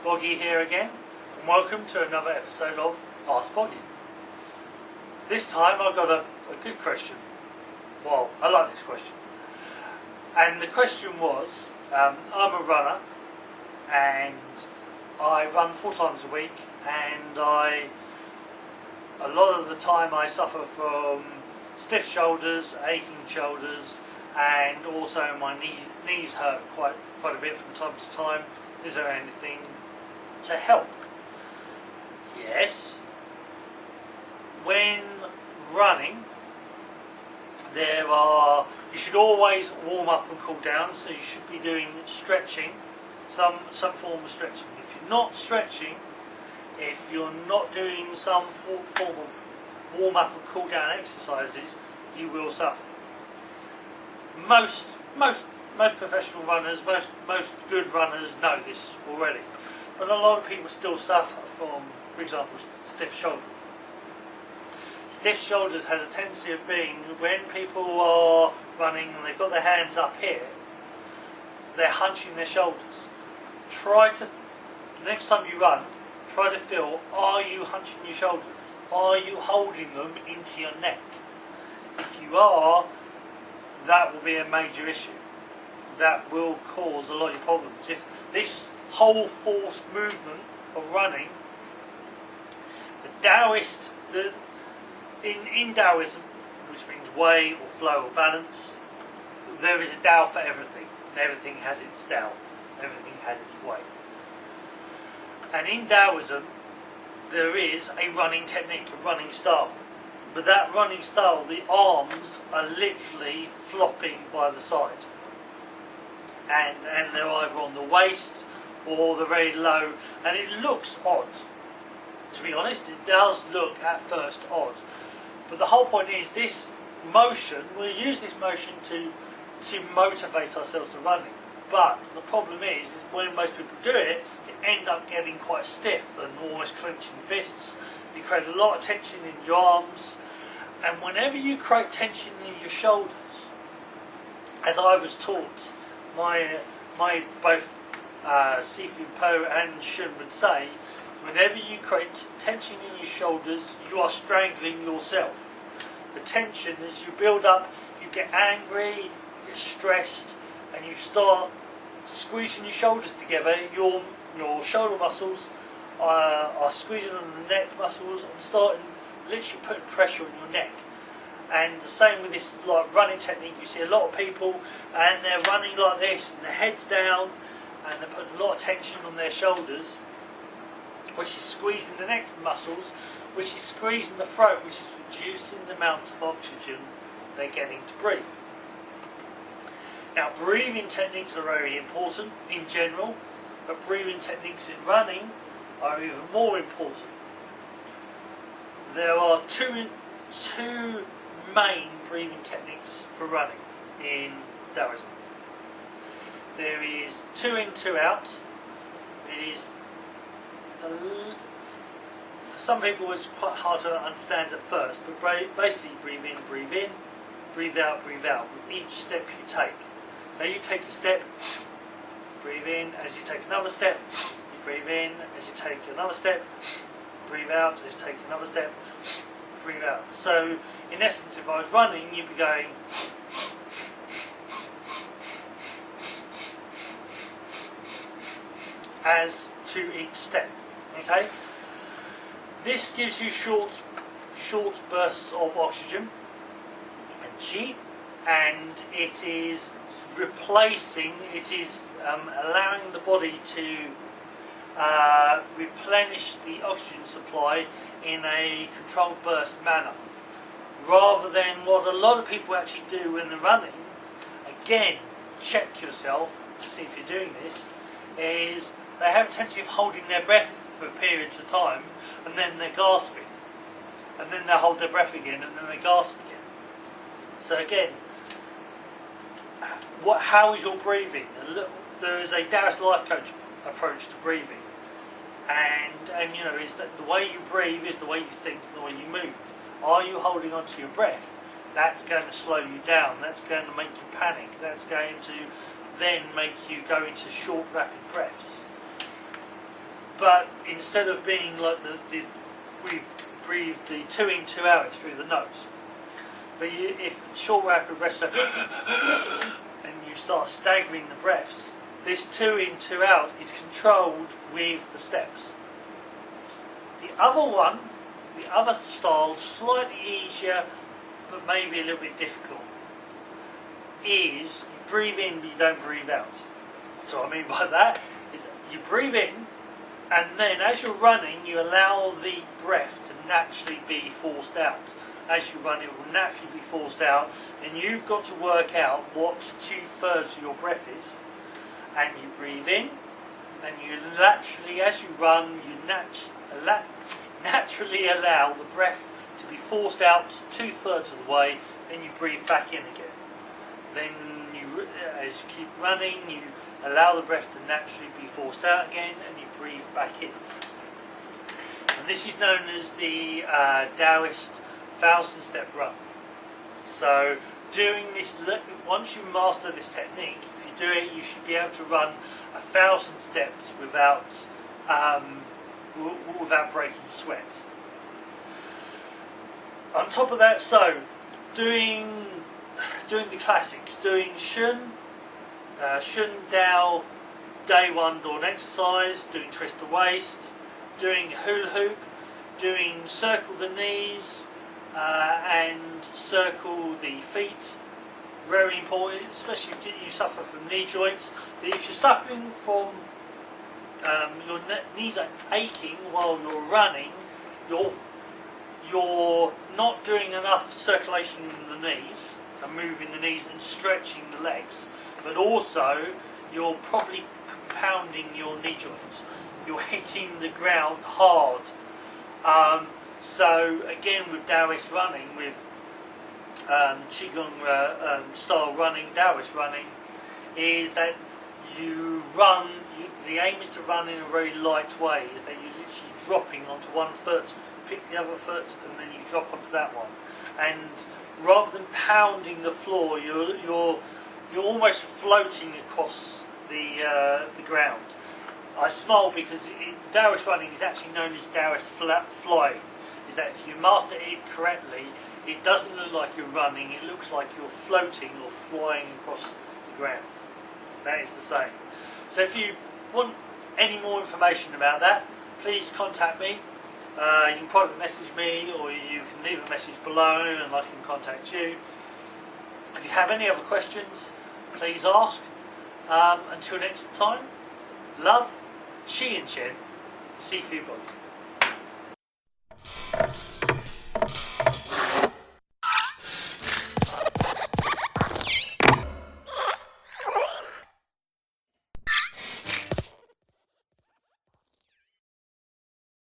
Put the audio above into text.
Boggie here again, and welcome to another episode of Ask Boggie. This time I've got a good question. Well, I like this question. And the question was, I'm a runner and I run 4 times a week, and a lot of the time I suffer from stiff shoulders, aching shoulders, and also my knees hurt quite a bit from time to time. Is there anything to help? Yes. When running, you should always warm up and cool down, so you should be doing stretching, some form of stretching. If you're not stretching, if you're not doing some form of warm up and cool down exercises, you will suffer. Most professional runners, most good runners know this already, but a lot of people still suffer from, for example, stiff shoulders. Stiff shoulders has a tendency of being, when people are running and they've got their hands up here, they're hunching their shoulders. Next time you run, try to feel, are you hunching your shoulders? Are you holding them into your neck? If you are, that will be a major issue. That will cause a lot of problems. If this whole forced movement of running, in Taoism, which means way or flow or balance, there is a Tao for everything. Everything has its Tao. Everything has its way. And in Taoism, there is a running technique, a running style. But that running style, the arms are literally flopping by the side. And they're either on the waist or they're very low. And it looks odd. To be honest, it does look at first odd. But the whole point is, this motion, we'll use this motion to motivate ourselves to running. But the problem is when most people do it, you end up getting quite stiff and almost clenching fists. You create a lot of tension in your arms. And whenever you create tension in your shoulders, as I was taught, my both Sifu Po and Shun would say, whenever you create tension in your shoulders, you are strangling yourself. The tension, as you build up, you get angry, you get stressed, and you start squeezing your shoulders together. Your shoulder muscles are squeezing on the neck muscles and starting literally putting pressure on your neck. And the same with this running technique. You see a lot of people and they're running like this, and their head's down, and they're putting a lot of tension on their shoulders, which is squeezing the neck muscles, which is squeezing the throat, which is reducing the amount of oxygen they're getting to breathe. Now, breathing techniques are very important in general, but breathing techniques in running are even more important. There are two main breathing techniques for running in Taoism. There is 2 in, 2 out. It is, for some people, it's quite hard to understand at first, but basically breathe in, breathe out with each step you take. So as you take a step, breathe in. As you take another step, you breathe in. As you take another step, breathe out. As you take another step, breathe out. So in essence, if I was running, you'd be going as to each step. Okay? This gives you short bursts of oxygen and qi, and it is allowing the body to replenish the oxygen supply in a controlled burst manner, rather than what a lot of people actually do when they're running. Again, check yourself to see if you're doing this, is they have a tendency of holding their breath for periods of time, and then they're gasping, and then they hold their breath again, and then they gasp again. So again, how is your breathing? There is a Taoist life coach approach to breathing, and you know, is that the way you breathe is the way you think, the way you move. Are you holding on to your breath? That's going to slow you down. That's going to make you panic. That's going to then make you go into short, rapid breaths. but instead of being like we breathe the 2 in 2 out through the nose. But if short rapid breaths and you start staggering the breaths, this 2 in 2 out is controlled with the steps. The other one, the other style, slightly easier but maybe a little bit difficult, is you breathe in but you don't breathe out. So what I mean by that is you breathe in, and then as you're running you allow the breath to naturally be forced out. As you run it will naturally be forced out, and you've got to work out what 2/3 of your breath is, and you breathe in, and you naturally, as you run, you naturally allow the breath to be forced out 2/3 of the way, then you breathe back in again. Then you, as you keep running, you allow the breath to naturally be forced out again, and you breathe back in. And this is known as the Taoist 1,000-step run. So doing this, once you master this technique, if you do it, you should be able to run 1,000 steps without breaking sweat. On top of that, so doing the classics, doing Shun Dao day 1 dawn exercise, doing twist the waist, doing hula hoop, doing circle the knees and circle the feet. Very important, especially if you suffer from knee joints. But if you're suffering from your knees are aching while you're running, you're not doing enough circulation in the knees and moving the knees and stretching the legs, but also you're probably compounding your knee joints. You're hitting the ground hard. So again, with Taoist running, with Qigong style running, Taoist running, is that you run, the aim is to run in a very light way, is that you're literally dropping onto one foot, pick the other foot, and then you drop onto that one. And rather than pounding the floor, you're almost floating across the ground. I smile because Taoist running is actually known as Taoist flying. Is that if you master it correctly, it doesn't look like you're running, it looks like you're floating or flying across the ground. That is the same. So if you want any more information about that, please contact me. You can private message me, or you can leave a message below and I can contact you. If you have any other questions, please ask. Until next time, love, Qi and Shen, Seafood Boggie.